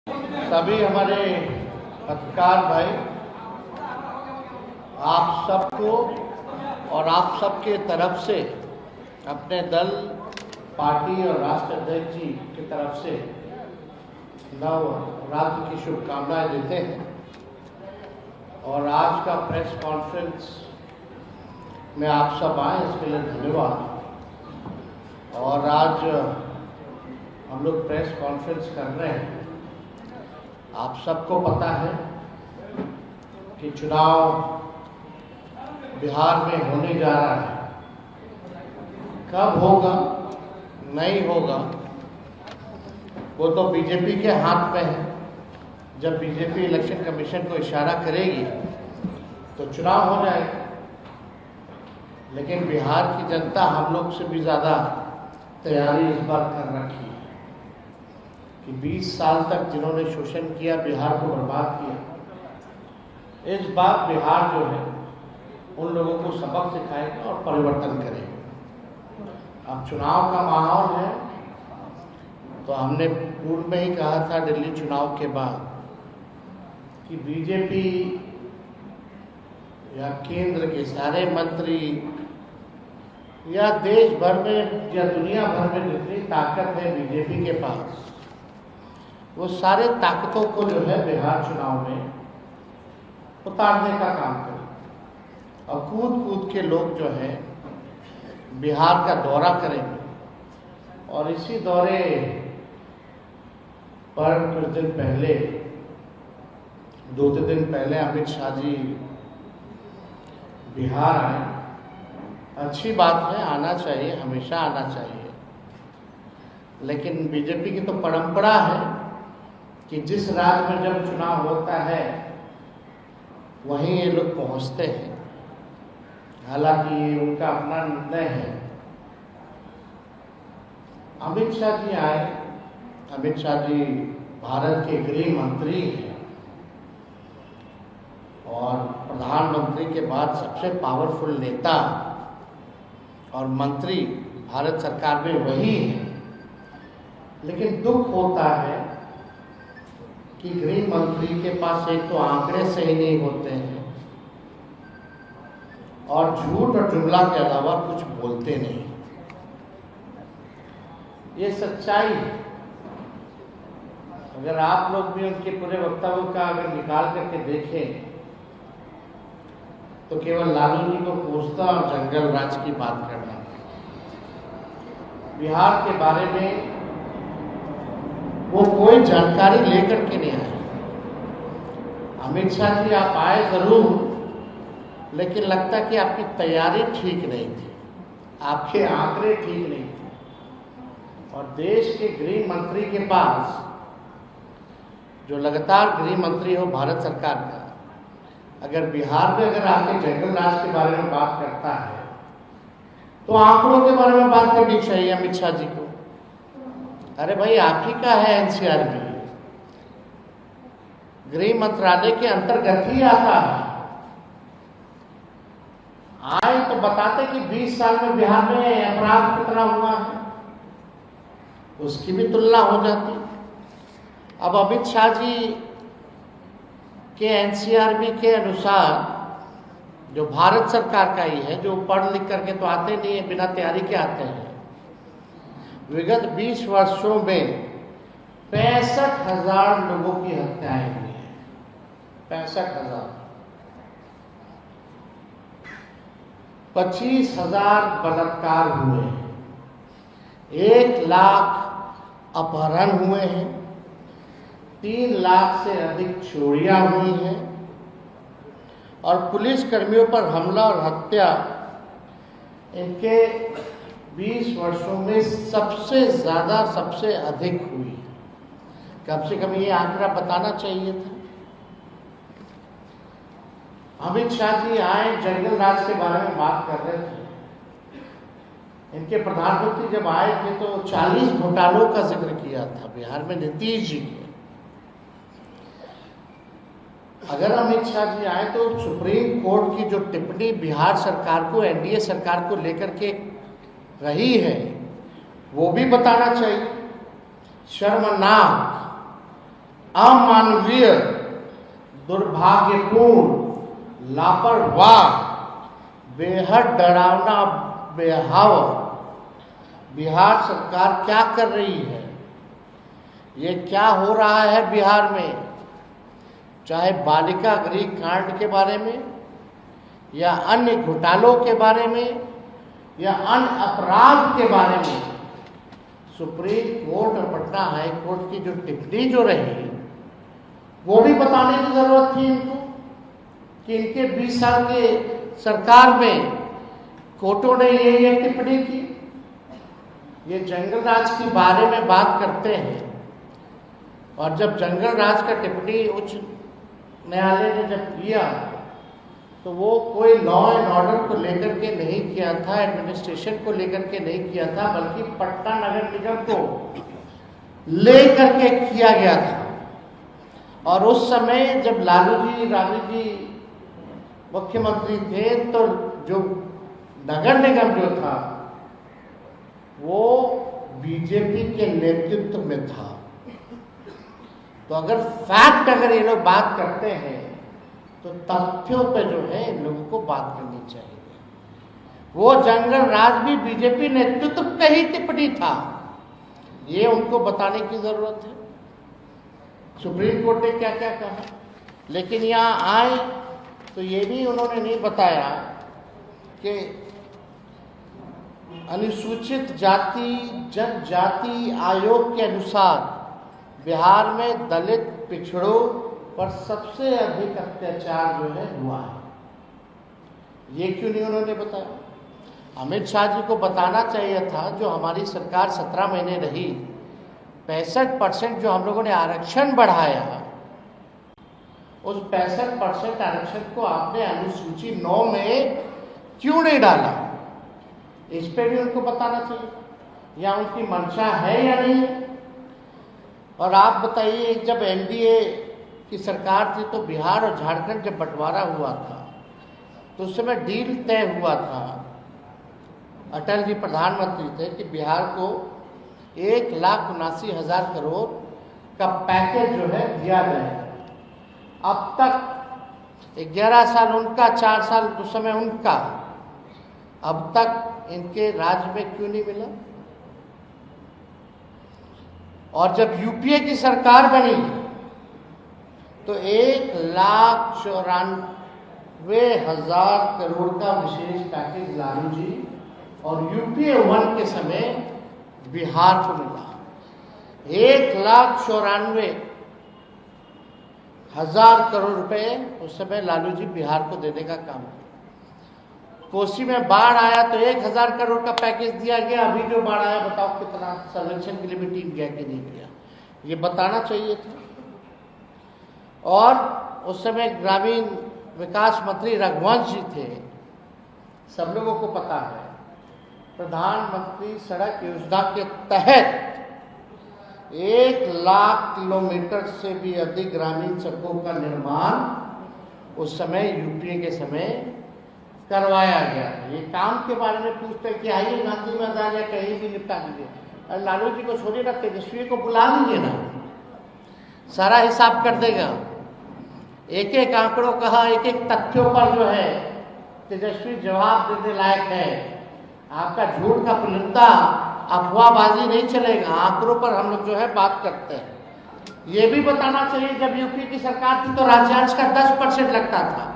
सभी हमारे पत्रकार भाई, आप सबको और आप सबके तरफ से अपने दल, पार्टी और राष्ट्र अध्यक्ष जी की तरफ से नव रात्र की शुभकामनाएं देते हैं। और आज का प्रेस कॉन्फ्रेंस में आप सब आए, इसके लिए धन्यवाद। और आज हम लोग प्रेस कॉन्फ्रेंस कर रहे हैं। आप सबको पता है कि चुनाव बिहार में होने जा रहा है। कब होगा, नहीं होगा, वो तो बीजेपी के हाथ में है। जब बीजेपी इलेक्शन कमीशन को इशारा करेगी तो चुनाव हो जाएगा। लेकिन बिहार की जनता हम लोग से भी ज़्यादा तैयारी इस बार कर रखी है कि 20 साल तक जिन्होंने शोषण किया, बिहार को बर्बाद किया, इस बार बिहार जो है उन लोगों को सबक सिखाएगा और परिवर्तन करेगा। अब चुनाव का माहौल है तो हमने पूर्व में ही कहा था दिल्ली चुनाव के बाद कि बीजेपी या केंद्र के सारे मंत्री या देश भर में या दुनिया भर में जितनी ताकत है बीजेपी के पास, वो सारे ताकतों को जो है बिहार चुनाव में उतारने का काम करें। और कूद कूद के लोग जो है बिहार का दौरा करेंगे। और इसी दौरे पर कुछ दिन पहले, 2 दिन पहले अमित शाह जी बिहार आए। अच्छी बात है, आना चाहिए, हमेशा आना चाहिए। लेकिन बीजेपी की तो परंपरा है कि जिस राज्य में जब चुनाव होता है वहीं ये लोग पहुंचते हैं। हालांकि ये उनका अपना निर्णय है। अमित शाह जी आए। अमित शाह जी भारत के गृह मंत्री हैं और प्रधानमंत्री के बाद सबसे पावरफुल नेता और मंत्री भारत सरकार में वही है। लेकिन दुख होता है कि गृह मंत्री के पास एक तो आंकड़े सही नहीं होते हैं और झूठ और जुमला के अलावा कुछ बोलते नहीं। ये सच्चाई है। अगर आप लोग भी उनके पूरे वक्तव्य का अगर निकाल करके देखें तो केवल लालू जी को पूछता और जंगल राज की बात करना। बिहार के बारे में वो कोई जानकारी लेकर के नहीं आए। अमित शाह जी आप आए जरूर, लेकिन लगता कि आपकी तैयारी ठीक नहीं थी, आपके आंकड़े ठीक नहीं थे। और देश के गृह मंत्री के पास, जो लगातार गृह मंत्री हो भारत सरकार का, अगर बिहार में अगर आके जंगल राज के बारे में बात करता है तो आंकड़ों के बारे में बात करनी चाहिए अमित शाह जी को। अरे भाई, आप ही का है एनसीआरबी, गृह मंत्रालय के अंतर्गत ही आता है। आए तो बताते कि 20 साल में बिहार में अपराध कितना हुआ है, उसकी भी तुलना हो जाती। अब अमित शाह जी के एनसीआरबी के अनुसार, जो भारत सरकार का ही है, जो पढ़ लिख करके तो आते नहीं है, बिना तैयारी के आते हैं, विगत 20 वर्षों में 65,000 लोगों की हत्याएं हुई हैं। 65,000। 25,000 बलात्कार हुए हैं। 1 लाख अपहरण हुए हैं। 3 लाख से अधिक चोरियां हुई हैं। और पुलिस कर्मियों पर हमला और हत्या इनके 20 वर्षों में सबसे ज्यादा, सबसे अधिक हुई। कम से कम ये आंकड़ा बताना चाहिए था। अमित शाह जी आए, जंगल राज के बारे में बात कर रहे थे। इनके प्रधानमंत्री जब आए थे तो 40 घोटालों का जिक्र किया था बिहार में नीतीश जी के। अगर अमित शाह जी आए तो सुप्रीम कोर्ट की जो टिप्पणी बिहार सरकार को, एनडीए सरकार को लेकर के रही है, वो भी बताना चाहिए। शर्मनाक अमानवीय, दुर्भाग्यपूर्ण, लापरवाह, बेहद डरावना बेहाव बिहार सरकार क्या कर रही है। ये क्या हो रहा है बिहार में, चाहे बालिका गृह कांड के बारे में या अन्य घोटालों के बारे में या अन्य अपराध के बारे में, सुप्रीम कोर्ट और पटना हाई कोर्ट की जो टिप्पणी जो रही वो भी बताने की जरूरत थी इनको कि इनके 20 साल के सरकार में कोर्टों ने ये टिप्पणी की। ये जंगल राज के बारे में बात करते हैं और जब जंगल राज का टिप्पणी उच्च न्यायालय ने जब किया तो वो कोई लॉ एंड ऑर्डर को लेकर के नहीं किया था, एडमिनिस्ट्रेशन को लेकर के नहीं किया था, बल्कि पटना नगर निगम को लेकर के किया गया था। और उस समय जब लालू जी राबड़ी जी मुख्यमंत्री थे तो जो नगर निगम जो था वो बीजेपी के नेतृत्व में था। तो अगर फैक्ट अगर ये लोग बात करते हैं तो तथ्यों पे जो है इन लोगों को बात करनी चाहिए। वो जंगल राज भी बीजेपी नेतृत्व पे ही टिप्पणी था, ये उनको बताने की जरूरत है। सुप्रीम कोर्ट ने क्या क्या कहा, लेकिन यहाँ आए तो ये भी उन्होंने नहीं बताया कि अनुसूचित जाति जनजाति आयोग के अनुसार बिहार में दलित पिछड़ों पर सबसे अधिक अत्याचार जो है हुआ है। ये क्यों नहीं उन्होंने बताया। अमित शाह जी को बताना चाहिए था, जो हमारी सरकार 17 महीने रही, 65% जो हम लोगों ने आरक्षण बढ़ाया, उस 65% आरक्षण को आपने अनुसूची 9 में क्यों नहीं डाला, इस पे भी उनको बताना चाहिए, या उनकी मंशा है या नहीं है। और आप बताइए, जब एनडीए की सरकार थी तो बिहार और झारखंड जब बंटवारा हुआ था तो उस समय डील तय हुआ था, अटल जी प्रधानमंत्री थे, कि बिहार को 1,79,000 करोड़ का पैकेज जो है दिया जाएगा। अब तक 11 साल उनका, 4 साल उस समय उनका, अब तक इनके राज्य में क्यों नहीं मिला। और जब यूपीए की सरकार बनी तो 1,94,000 करोड़ का विशेष पैकेज लालू जी और यूपीए 1 के समय बिहार को मिला। 1,94,000 करोड़ रुपए उस समय लालू जी बिहार को देने का काम किया। कोसी में बाढ़ आया तो 1,000 करोड़ का पैकेज दिया गया। अभी जो बाढ़ आया बताओ कितना सर्वेक्षण के लिए भी टीम गया कि नहीं गया, ये बताना चाहिए था। और उस समय ग्रामीण विकास मंत्री रघुवंश जी थे, सब लोगों को पता है, प्रधानमंत्री सड़क योजना के तहत 1,00,000 किलोमीटर से भी अधिक ग्रामीण सड़कों का निर्माण उस समय यूपीए के समय करवाया गया। ये काम के बारे में पूछते हैं कि आइए गांधी मैदान या कहीं भी निपटा दीजिए। लालू जी को छोड़िए ना, तेजस्वी को बुला लीजिए ना, सारा हिसाब कर देगा। एक एक आंकड़ों कहा, एक एक तथ्यों पर जो है तेजस्वी जवाब देने लायक है। आपका झूठ का पुलिंदा, अफवाहबाजी नहीं चलेगा, आंकड़ों पर हम लोग जो है बात करते हैं। ये भी बताना चाहिए, जब यूपी की सरकार थी तो राज्यांश का 10% लगता था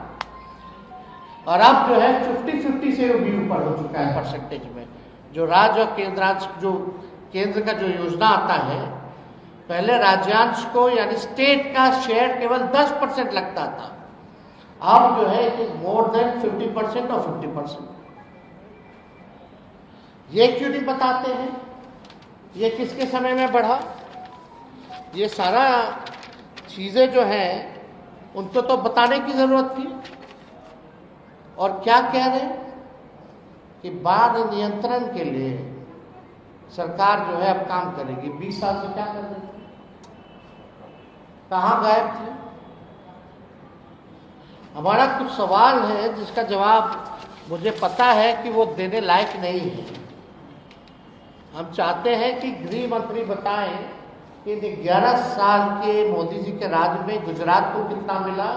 और अब जो है 50-50 से भी ऊपर हो चुका है परसेंटेज में। जो राज्य और केंद्रांश, जो केंद्र का जो योजना आता है, पहले राज्यांश को यानी स्टेट का शेयर केवल 10% लगता था, अब जो है इट इज मोर देन 50% और 50%। ये क्यों नहीं बताते हैं, ये किसके समय में बढ़ा। ये सारा चीजें जो हैं उनको तो बताने की जरूरत थी। और क्या कह रहे हैं कि बाढ़ नियंत्रण के लिए सरकार जो है अब काम करेगी। 20 साल से क्या कर रही थी, कहाँ गायब थे। हमारा कुछ सवाल है जिसका जवाब मुझे पता है कि वो देने लायक नहीं है। हम चाहते हैं कि गृह मंत्री बताएं कि 11 साल के मोदी जी के राज में गुजरात को कितना मिला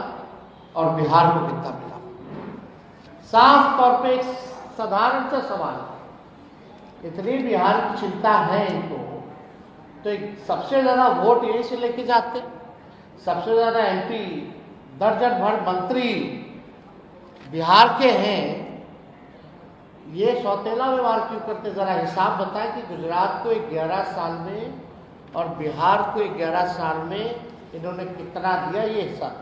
और बिहार को कितना मिला। साफ तौर पे एक साधारण सा सवाल है, इतनी बिहार की चिंता है इनको, तो सबसे ज्यादा वोट यही से लेके जाते, सबसे ज्यादा एमपी, दर्जन भर मंत्री बिहार के हैं, ये सौतेला व्यवहार क्यों करते? जरा हिसाब बताएं कि गुजरात को 11 साल में और बिहार को 11 साल में इन्होंने कितना दिया, ये हिसाब।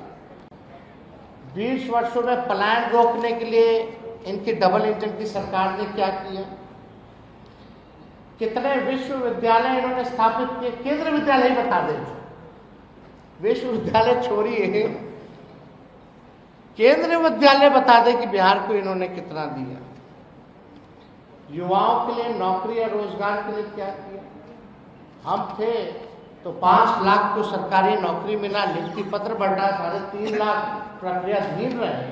20 वर्षों में पलायन रोकने के लिए इनकी डबल इंजन की सरकार ने क्या किया? कितने विश्वविद्यालय इन्होंने स्थापित किए? केंद्रीय विद्यालय ही बता दें, विश्वविद्यालय छोड़िए, केंद्रीय विद्यालय बता दें कि बिहार को इन्होंने कितना दिया। युवाओं के लिए नौकरी या रोजगार के लिए क्या किया? हम थे तो 5 लाख को सरकारी नौकरी मिला, नियुक्ति पत्र बढ़ रहा, 3.5 लाख प्रक्रियाधीन रहे,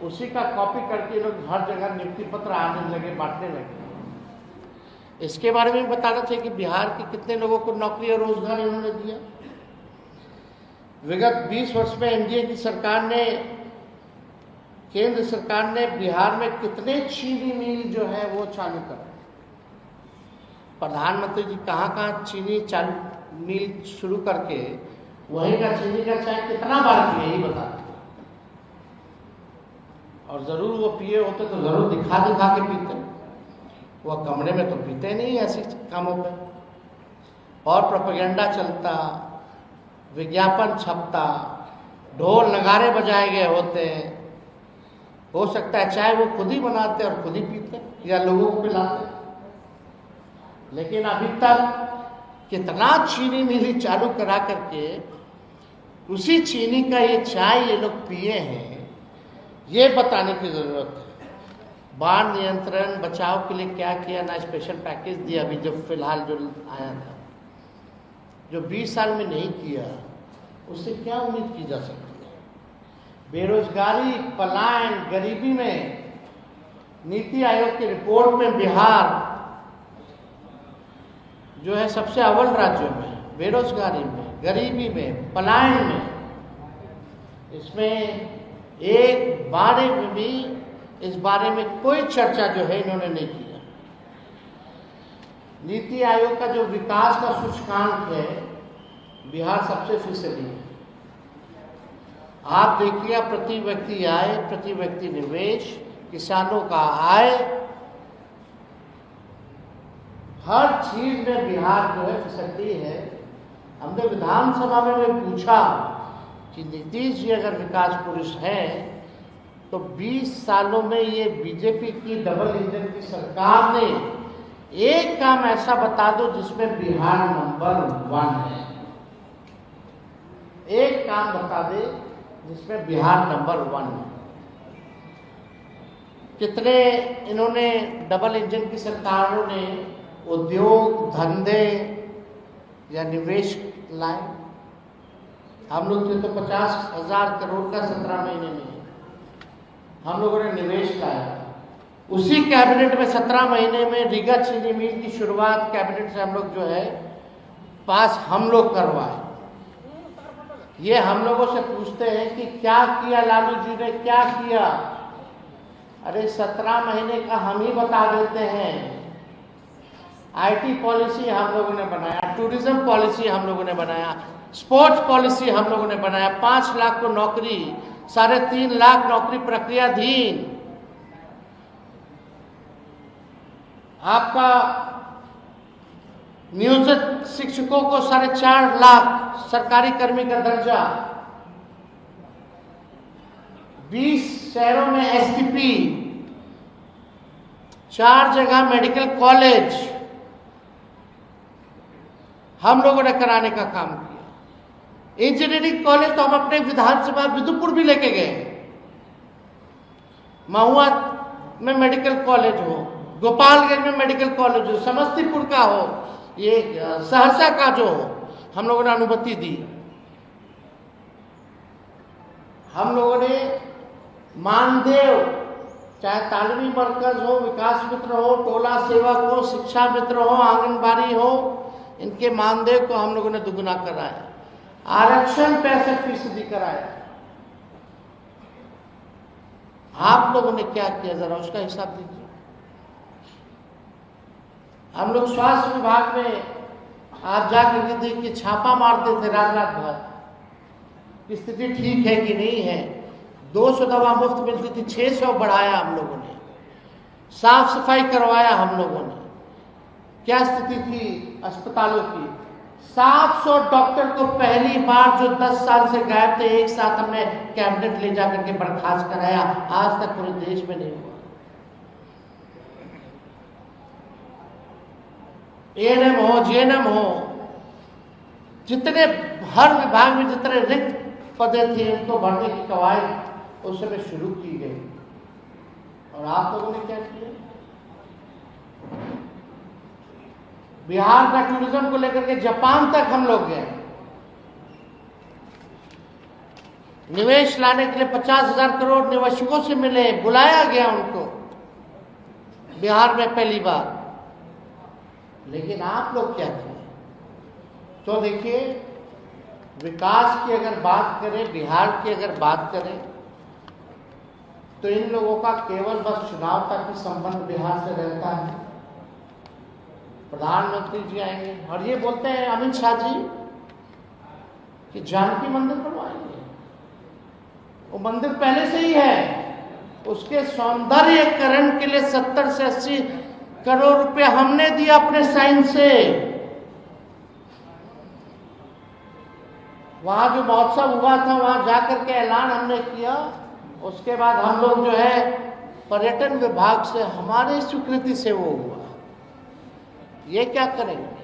उसी का कॉपी करके लोग हर जगह नियुक्ति पत्र आने लगे, बांटने लगे। इसके बारे में बताना चाहिए कि बिहार के कितने लोगों को नौकरी और रोजगार इन्होंने दिया। विगत 20 वर्ष में एनडीए की सरकार ने, केंद्र सरकार ने बिहार में कितने चीनी मिल जो है वो चालू करा। प्रधानमंत्री जी कहाँ चीनी चालू मिल शुरू करके वहीं का चीनी का चाय कितना बार पिए, यही बता। और जरूर वो पिए होते तो जरूर दिखा के पीते, वह कमरे में तो पीते नहीं ऐसे कामों पे। और प्रोपेगेंडा चलता, विज्ञापन छपता, ढोल नगारे बजाए गए होते हैं, हो सकता है चाय वो खुद ही बनाते और खुद ही पीते या लोगों को पिलाते। लेकिन अभी तक कितना चीनी मिली चालू करा करके उसी चीनी का ये चाय ये लोग पिए हैं, ये बताने की जरूरत है। बाढ़ नियंत्रण बचाव के लिए क्या किया, ना स्पेशल पैकेज दिया अभी जो फिलहाल जो आया था, जो 20 साल में नहीं किया, उससे क्या उम्मीद की जा सकती है? बेरोजगारी, पलायन, गरीबी में नीति आयोग की रिपोर्ट में बिहार जो है सबसे अव्वल राज्यों में, बेरोजगारी में, गरीबी में, पलायन में। इसमें एक बारे में भी, इस बारे में कोई चर्चा जो है इन्होंने नहीं किया। नीति आयोग का जो विकास का सूचकांक है, बिहार सबसे फीसदी है। आप देखिए, प्रति व्यक्ति आय, प्रति व्यक्ति निवेश, किसानों का आय, हर चीज में बिहार जो है फिसलती है। हमने विधानसभा में पूछा कि नीतीश जी अगर विकास पुरुष हैं तो 20 सालों में ये बीजेपी की डबल इंजन की सरकार ने एक काम ऐसा बता दो जिसमें बिहार नंबर 1 है। एक काम बता दे जिसमें बिहार नंबर 1 है। कितने इन्होंने डबल इंजन की सरकारों ने उद्योग, धंधे या निवेश लाए? हम लोग थे तो 50,000 करोड़ का 17 महीने में हम लोगों ने निवेश लाया। उसी कैबिनेट में 17 महीने में रीगा चीनी मिल की शुरुआत कैबिनेट से हम लोग जो है पास हम लोग करवाए। ये हम लोगों से पूछते हैं कि क्या किया लालू जी ने, क्या किया? अरे 17 महीने का हम ही बता देते हैं। आईटी पॉलिसी हम लोगों ने बनाया, टूरिज्म पॉलिसी हम लोगों ने बनाया, स्पोर्ट्स पॉलिसी हम लोगों ने बनाया, 5 लाख को नौकरी, 3.5 लाख नौकरी प्रक्रियाधीन। आपका नियोजित शिक्षकों को 4.5 लाख सरकारी कर्मी का दर्जा, 20 शहरों में एसटीपी, 4 जगह मेडिकल कॉलेज हम लोगों ने कराने का काम किया। इंजीनियरिंग कॉलेज तो हम अपने विधानसभा विदुपुर भी लेके गए। महुआ में मेडिकल कॉलेज हो, गोपालगंज में मेडिकल कॉलेज हो, समस्तीपुर का हो, ये सहरसा का जो हो, हम लोगों ने अनुमति दी। हम लोगों ने मानदेय, चाहे तालीमी मरकज हो, विकास मित्र हो, टोला सेवक हो, शिक्षा मित्र हो, आंगनबाड़ी हो, इनके मानदेय को हम लोगों ने दुगुना कराया, आरक्षण 65% कराया। आप लोगों ने क्या किया, जरा उसका हिसाब दीजिए। हम लोग स्वास्थ्य विभाग में आज जाकर के देखिए छापा मारते थे रात भर, स्थिति ठीक है कि नहीं है। 200 दवा मुफ्त मिलती थी, 600 बढ़ाया हम लोगों ने, साफ सफाई करवाया हम लोगों ने। क्या स्थिति थी अस्पतालों की, 700 डॉक्टर को पहली बार जो 10 साल से गायब थे, एक साथ हमने कैबिनेट ले जाकर के बर्खास्त कराया। आज तक पूरे देश में नहीं हुआ। एएनएम हो, जीएनएम हो, जितने हर विभाग में जितने रिक्त पदे थे उनको भरने की कवायद उस समय शुरू की गई। और आप लोगों ने क्या किया? बिहार का टूरिज्म को लेकर के जापान तक हम लोग गए। निवेश लाने के लिए 50,000 करोड़ निवेशकों से मिले, बुलाया गया उनको बिहार में पहली बार। लेकिन आप लोग क्या किए? तो देखिए, विकास की अगर बात करें, बिहार की अगर बात करें, तो इन लोगों का केवल बस चुनाव तक ही संबंध बिहार से रहता है। प्रधानमंत्री जी आएंगे और ये बोलते हैं अमित शाह जी कि जानकी मंदिर बनवाएंगे। वो मंदिर पहले से ही है, उसके सौंदर्यीकरण के लिए 70 से 80 करोड़ रुपए हमने दिया अपने साइन से। वहां जो महोत्सव हुआ था वहां जाकर के ऐलान हमने किया। उसके बाद हम लोग जो है पर्यटन विभाग से हमारी स्वीकृति से वो हुआ। ये क्या करेंगे?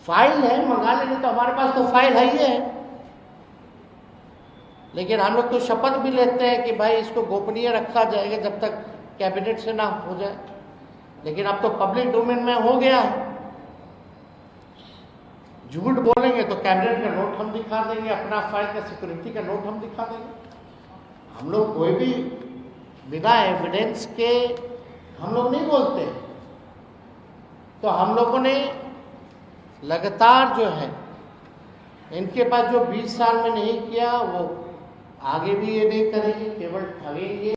फाइल है, मंगा लेंगे, तो हमारे पास तो फाइल है ही है। लेकिन हम लोग तो शपथ भी लेते हैं कि भाई इसको गोपनीय रखा जाएगा जब तक कैबिनेट से ना हो जाए। लेकिन अब तो पब्लिक डोमेन में हो गया है। झूठ बोलेंगे तो कैबिनेट का नोट हम दिखा देंगे, अपना फाइल का सिक्योरिटी का नोट हम दिखा देंगे। हम लोग कोई भी बिना एविडेंस के हम लोग नहीं बोलते। तो हम लोगों ने लगातार जो है इनके पास जो 20 साल में नहीं किया वो आगे भी ये नहीं करेंगे। केवल ठगेंगे।